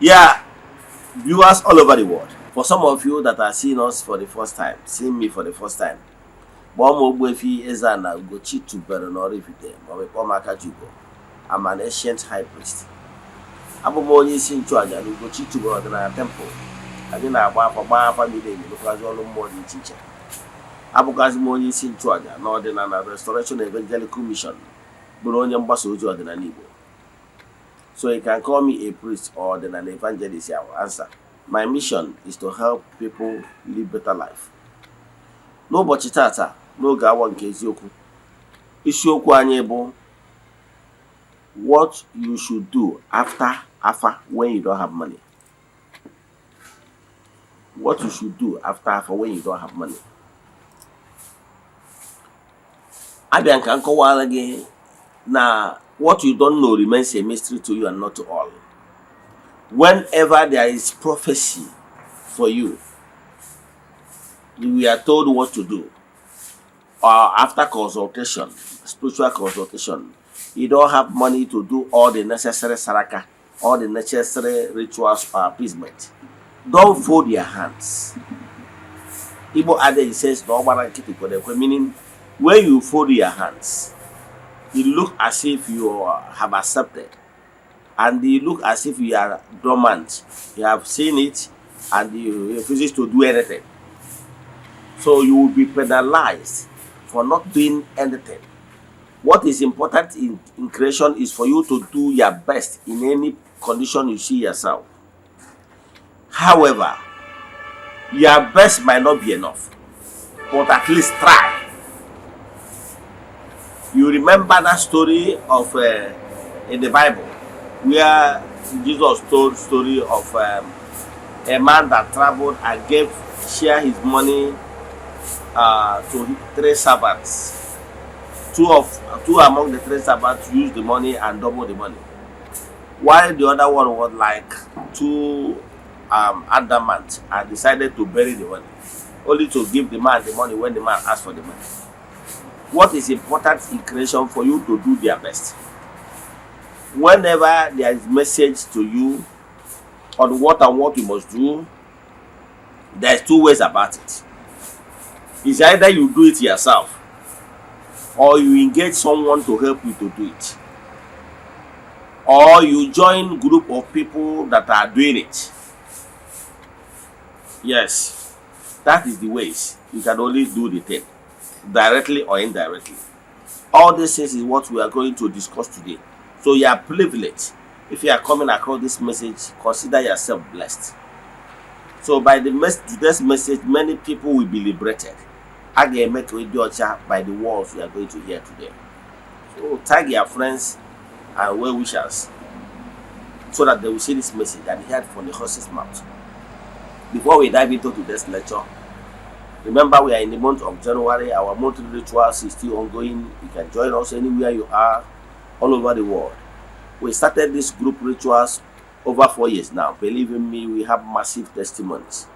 Yeah, viewers all over the world. For some of you that are seeing us for the first time, seeing me for the first time, Ogbuefi Ezeana, ugochitubelu na Oraifite, I'm an ancient high priest. Abụ m onye isi nchụaja na ugochitubelu ọdịnala temple. Anyị na-agba afa gbaa afa niile na-emekwazi ọrụ mmụọ dị iche iche. Abụgazi m onye isi nchụaja na ọdịnala Restoration Evangelical Mission, bụrụ onye mgbasa ozi ọdịnala Igbo. So you can call me a priest or an evangelist. I will answer. My mission is to help people live better life. N'ụbọchị tata, n'oge awa nke eziokwu, isiokwu anyị bụ what you should do after AFA when you don't have money. What you should do after AFA when you don't have money. Abịa nka nkọwara gị na what you don't know remains a mystery to you and not to all. Whenever there is prophecy for you, we are told what to do. Or after consultation, spiritual consultation, you don't have money to do all the necessary saraka, all the necessary rituals or appeasement. Don't fold your hands. Igbo adage says, meaning when you fold your hands, you look as if you have accepted, and you look as if you are dormant. You have seen it and you refuse to do anything. So you will be penalized for not doing anything. What is important in creation is for you to do your best in any condition you see yourself. However, your best might not be enough, but at least try. You remember that story of in the Bible where Jesus told story of a man that traveled and share his money to 3 servants. Two among the 3 servants used the money and double the money, while the other one was like too adamant and decided to bury the money, only to give the man the money when the man asked for the money. What is important in creation for you to do their best. Whenever there is message to you on what you must do, there's 2 ways about it. It's either you do it yourself or you engage someone to help you to do it, or you join group of people that are doing it. Yes, that is the ways. You can only do the thing, directly or indirectly. All these things is what we are going to discuss today. So you are privileged. If you are coming across this message, consider yourself blessed. So by today's message, many people will be liberated. Again, make by the words we are going to hear today. So tag your friends and well wishers so that they will see this message and hear it from the horse's mouth. Before we dive into today's lecture, remember we are in the month of January. Our monthly rituals is still ongoing. You can join us anywhere you are, all over the world. We started this group rituals over 4 years now. Believe in me, we have massive testimonies.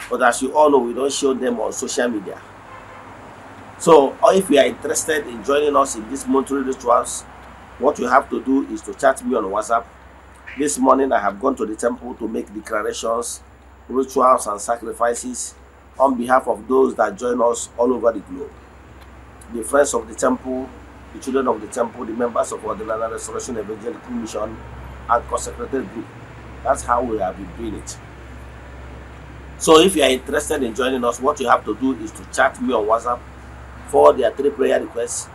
But as you all know, we don't show them on social media. So if you are interested in joining us in this monthly rituals, what you have to do is to chat me on WhatsApp. This morning I have gone to the temple to make declarations, rituals and sacrifices on behalf of those that join us all over the globe. The friends of the temple, the children of the temple, the members of Ordinary Restoration Evangelical Mission, and consecrated group. That's how we have been doing it. So if you are interested in joining us, what you have to do is to chat me on WhatsApp, forward their 3 prayer requests,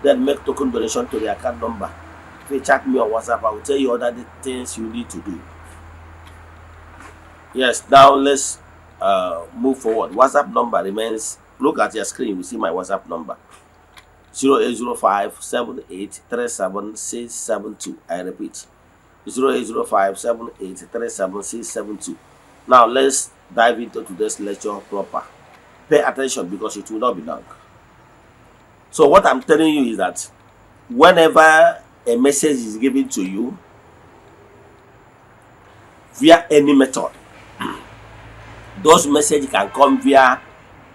then make token donation to the account number. If you chat me on WhatsApp, I will tell you other things you need to do. Yes, now let's move forward. WhatsApp number remains. Look at your screen, you will see my WhatsApp number. 0805 7837 672. I repeat, 0805 7837 672. Now let's dive into today's lecture proper. Pay attention because it will not be long. So what I'm telling you is that whenever a message is given to you via any method, those messages can come via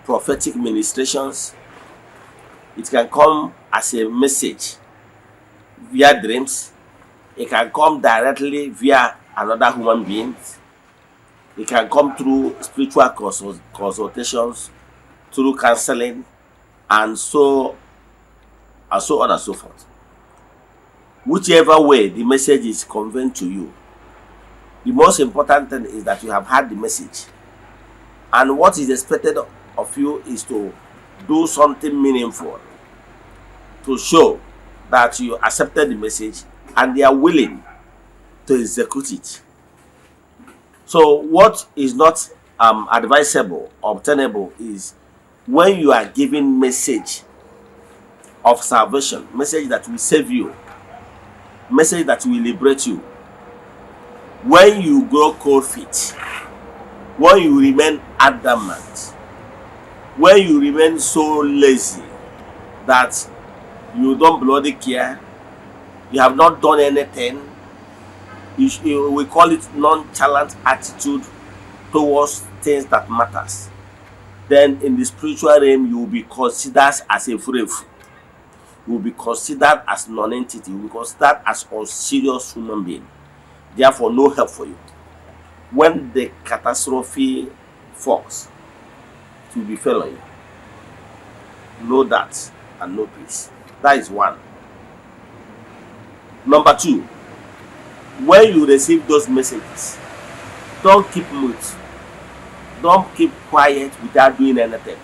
prophetic ministrations. It can come as a message via dreams. It can come directly via another human being. It can come through spiritual consultations, through counseling, and so on and so forth. Whichever way the message is conveyed to you, the most important thing is that you have had the message. And what is expected of you is to do something meaningful to show that you accepted the message and they are willing to execute it. So what is not advisable, obtainable, is when you are giving message of salvation, message that will save you, message that will liberate you, when you grow cold feet, when you remain adamant, when you remain so lazy that you don't bloody care, you have not done anything, we call it nonchalant attitude towards things that matters, then in the spiritual realm you will be considered as a brave, you will be considered as non-entity, you will be considered as unserious human being. Therefore, no help for you. When the catastrophe falls, it will be fell on you. Know that and know peace. That is one. Number two, when you receive those messages, don't keep mute. Don't keep quiet without doing anything.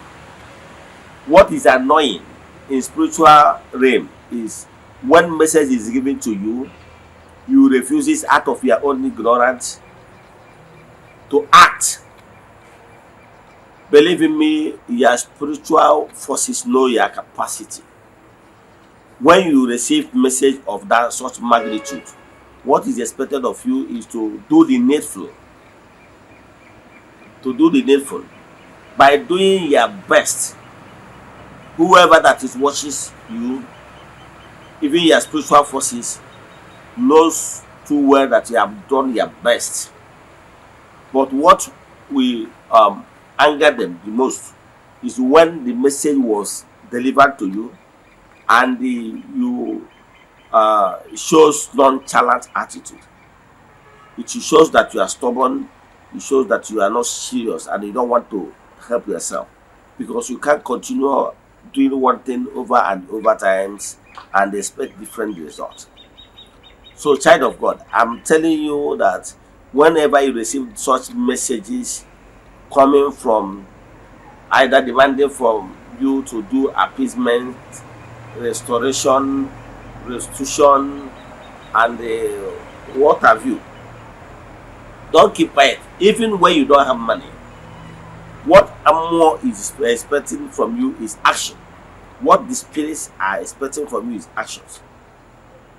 What is annoying in spiritual realm is when message is given to you, you refuse it out of your own ignorance to act. Believe in me, your spiritual forces know your capacity. When you receive message of that such magnitude, what is expected of you is to do the needful. To do the needful. By doing your best, whoever that is watches you, even your spiritual forces, knows too well that you have done your best. But what will anger them the most is when the message was delivered to you and you shows nonchalant attitude. It shows that you are stubborn, it shows that you are not serious and you don't want to help yourself, because you can't continue doing one thing over and over times and expect different results. So, child of God, I'm telling you that whenever you receive such messages coming from either demanding from you to do appeasement, restoration, restitution, and what have you, don't keep quiet. Even when you don't have money, what more is expecting from you is action. What the spirits are expecting from you is actions.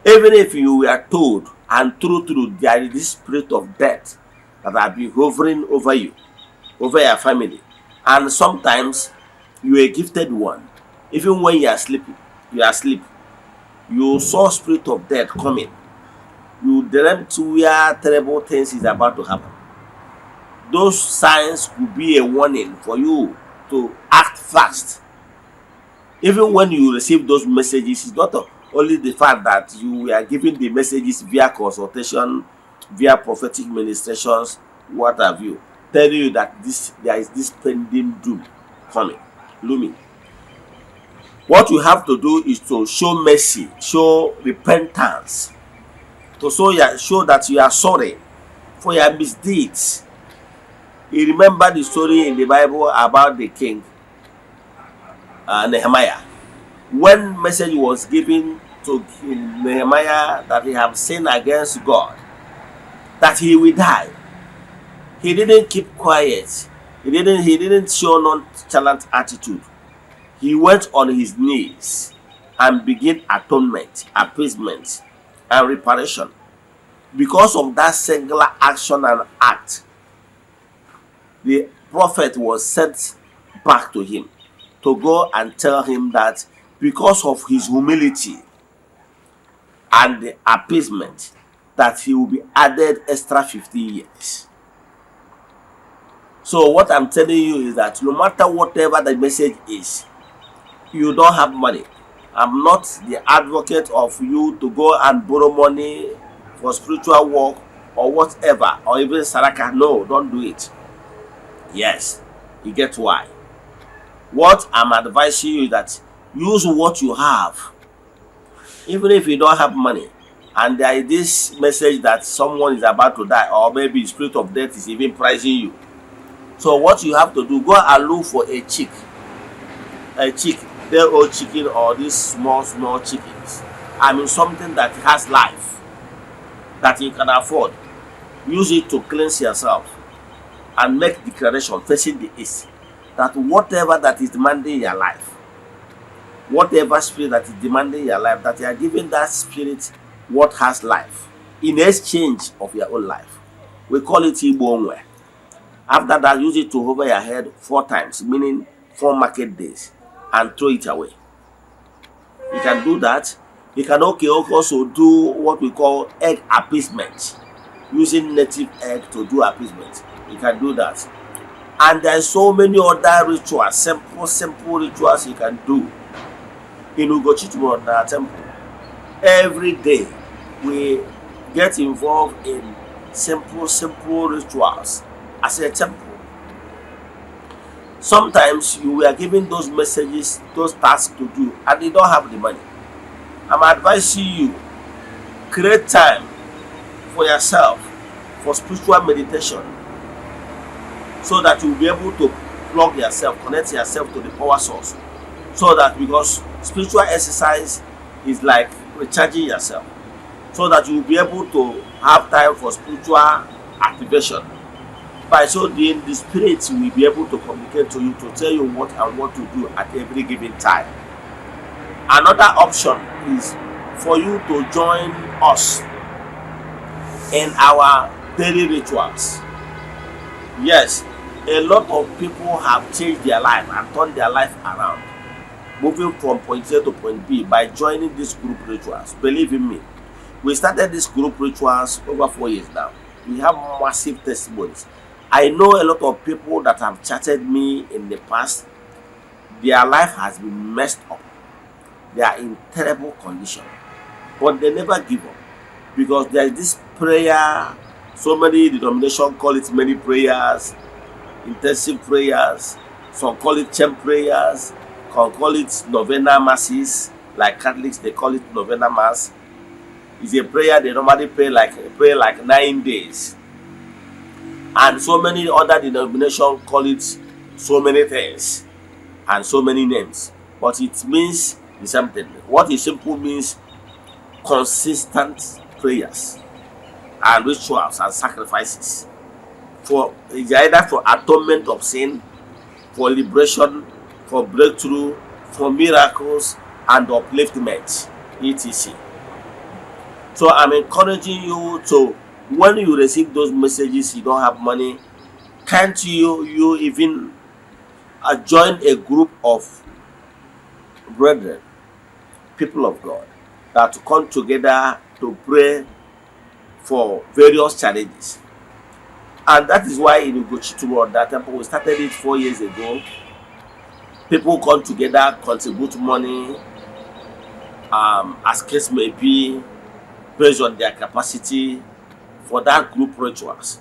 Even if you were told, and through there is this spirit of death that have been hovering over you, over your family, and sometimes you are a gifted one. Even when you are sleeping, you are asleep, you saw spirit of death coming. You dreamt where terrible things is about to happen. Those signs could be a warning for you to act fast. Even when you receive those messages, it's not only the fact that you are giving the messages via consultation, via prophetic ministrations, what have you, telling you that there is this pending doom coming, looming. What you have to do is to show mercy, show repentance, to show that you are sorry for your misdeeds. You remember the story in the Bible about the king Nehemiah. When message was given to Nehemiah that he have sinned against God, that he will die, he didn't keep quiet. He didn't show nonchalant attitude. He went on his knees and began atonement, appeasement, and reparation. Because of that singular action and act, the prophet was sent back to him to go and tell him that because of his humility and the appeasement, that he will be added extra 50 years. So what I'm telling you is that no matter whatever the message is, you don't have money. I'm not the advocate of you to go and borrow money for spiritual work or whatever, or even saraka. No, don't do it. Yes, you get why. What I'm advising you is that use what you have, even if you don't have money, and there is this message that someone is about to die, or maybe spirit of death is even pricing you. So what you have to do, go and look for a chick, day old chicken, or these small chickens. I mean something that has life, that you can afford. Use it to cleanse yourself and make declaration facing the east, that whatever that is demanding your life, whatever spirit that is demanding your life, that you are giving that spirit what has life in exchange of your own life. We call it Igbo. After that, use it to over your head 4 times, meaning 4 market days, and throw it away. You can do that. You can also do what we call egg appeasement, using native egg to do appeasement. You can do that. And there are so many other rituals, simple rituals you can do in Ugochitubelu temple. Every day we get involved in simple rituals as a temple. Sometimes you were given those messages, those tasks to do, and you don't have the money. I'm advising you, create time for yourself for spiritual meditation, so that you'll be able to plug yourself, connect yourself to the power source. So that, because spiritual exercise is like recharging yourself, so that you'll be able to have time for spiritual activation. By so doing, the spirit will be able to communicate to you, to tell you what and what to do at every given time. Another option is for you to join us in our daily rituals. Yes, a lot of people have changed their life and turned their life around, moving from point A to point B by joining these group rituals. Believe in me, we started these group rituals over 4 years now. We have massive testimonies. I know a lot of people that have chatted me in the past. Their life has been messed up. They are in terrible condition, but they never give up, because there is this prayer. So many denominations call it many prayers, intensive prayers. Some call it chain prayers. Some call it novena masses. Like Catholics, they call it novena mass. It's a prayer they normally pray like 9 days. And so many other denominations call it so many things and so many names, but it means the same thing. What it simply means, consistent prayers and rituals and sacrifices, for either for atonement of sin, for liberation, for breakthrough, for miracles and upliftment, etc. So I'm encouraging you to, when you receive those messages, you don't have money, can't you even join a group of brethren, people of God, that to come together to pray for various challenges. And that is why in Ugochitubelu, that temple, we started it 4 years ago. People come together, contribute money, as case may be, based on their capacity, for that group rituals.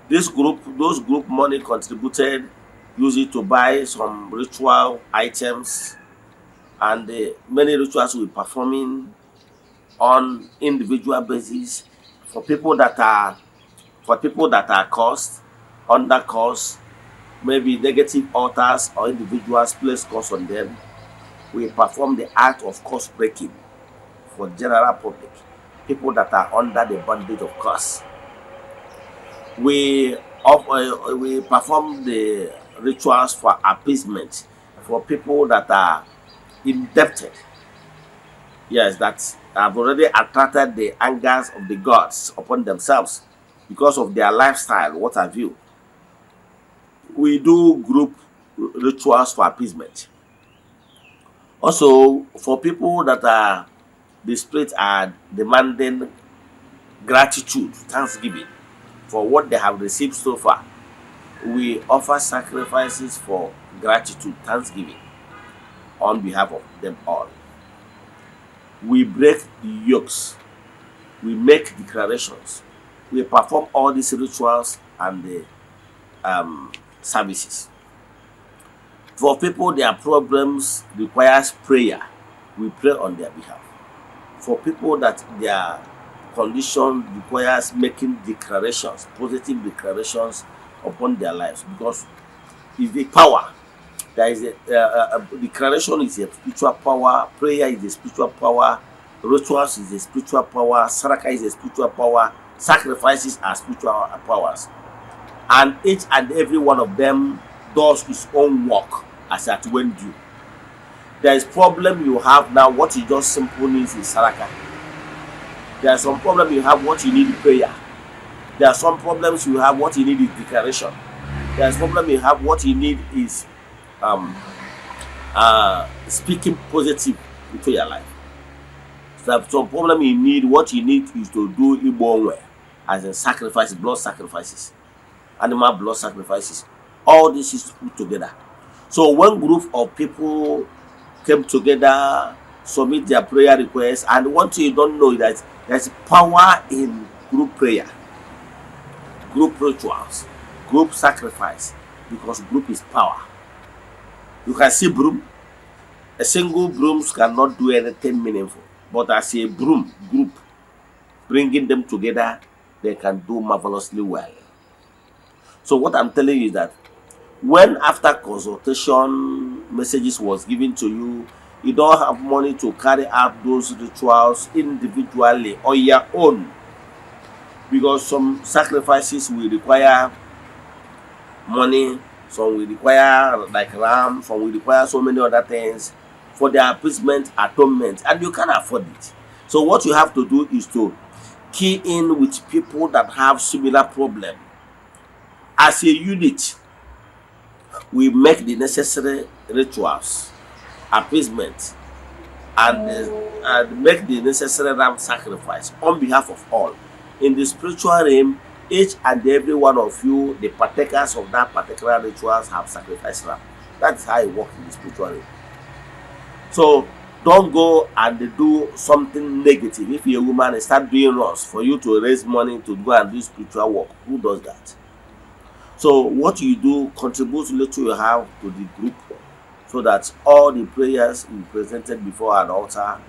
Those group money contributed, use it to buy some ritual items, and many rituals we're performing on individual basis for people that are cursed, under curse, maybe negative altars or individuals place curse on them. We perform the act of curse breaking for general public, people that are under the bondage of curse. We perform the rituals for appeasement for people that are indebted. Yes, that have already attracted the angers of the gods upon themselves because of their lifestyle, what have you. We do group rituals for appeasement. Also, for people that are the spirit are demanding gratitude, thanksgiving for what they have received so far, we offer sacrifices for gratitude, thanksgiving on behalf of them all. We break the yokes, we make declarations, we perform all these rituals and the services. For people, their problems requires prayer. We pray on their behalf. For people that their condition requires making declarations, positive declarations upon their lives, because if a power, there is a declaration is a spiritual power, prayer is a spiritual power, rituals is a spiritual power, saraka is a spiritual power, sacrifices are spiritual powers, and each and every one of them does its own work as at when due. There is problem you have now, what you just simply need is saraka. There are some problem you have, what you need prayer. There are some problems you have, what you need is declaration. There is problem you have, what you need is speaking positive into your life. So some problem you need, what you need is to do Igbo as in sacrifices, blood sacrifices, animal blood sacrifices. All this is put together. So one group of people came together, submit their prayer requests, and one thing you don't know is that there's power in group prayer, group rituals, group sacrifice, because group is power. You can see broom. A single brooms cannot do anything meaningful, but as a broom group, bringing them together, they can do marvelously well. So what I'm telling you is that when after consultation messages was given to you, you don't have money to carry out those rituals individually on your own, because some sacrifices will require money, some will require like ram, some will require so many other things for their appeasement, atonement, and you can't afford it. So what you have to do is to key in with people that have similar problem. As a unit, we make the necessary rituals, appeasement, and make the necessary ram sacrifice on behalf of all. In the spiritual realm, each and every one of you, the partakers of that particular rituals, have sacrificed ram. That is how it works in the spiritual realm. So don't go and do something negative. If you're a woman and start doing runs for you to raise money to go and do spiritual work, who does that? So what you do, contribute little you have to the group, so that all the prayers will be presented before an altar,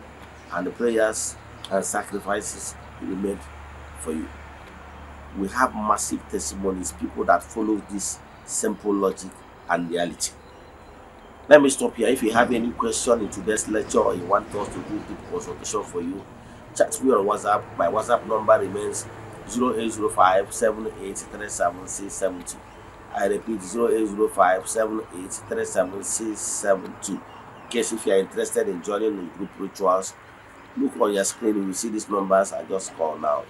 and the prayers and sacrifices will be made for you. We have massive testimonies, people that follow this simple logic and reality. Let me stop here. If you have any question in today's lecture or you want us to do deep consultation for you, chat me on WhatsApp. My WhatsApp number remains 0805 7837672. I repeat, 0805 7837672. In case if you are interested in joining the group rituals, look on your screen. You will see these numbers. I just call now.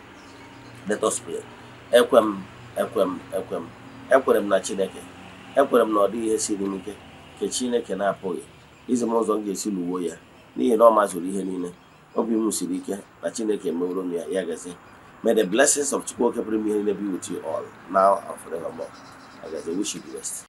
Let us pray. Ekwem na Chineke. Ekwem na ọ dịghị ihe siri m ike nke Chineke na-apụghị izi m ụzọ m ga-esi lụwo ya, n'ihi na ọ mazụrụ ihe niile. Obi m siri ike na Chineke meworo m ya, ya gazie. May the blessings of Chukwu Okepere be with you all, now and forevermore. I wish you the best.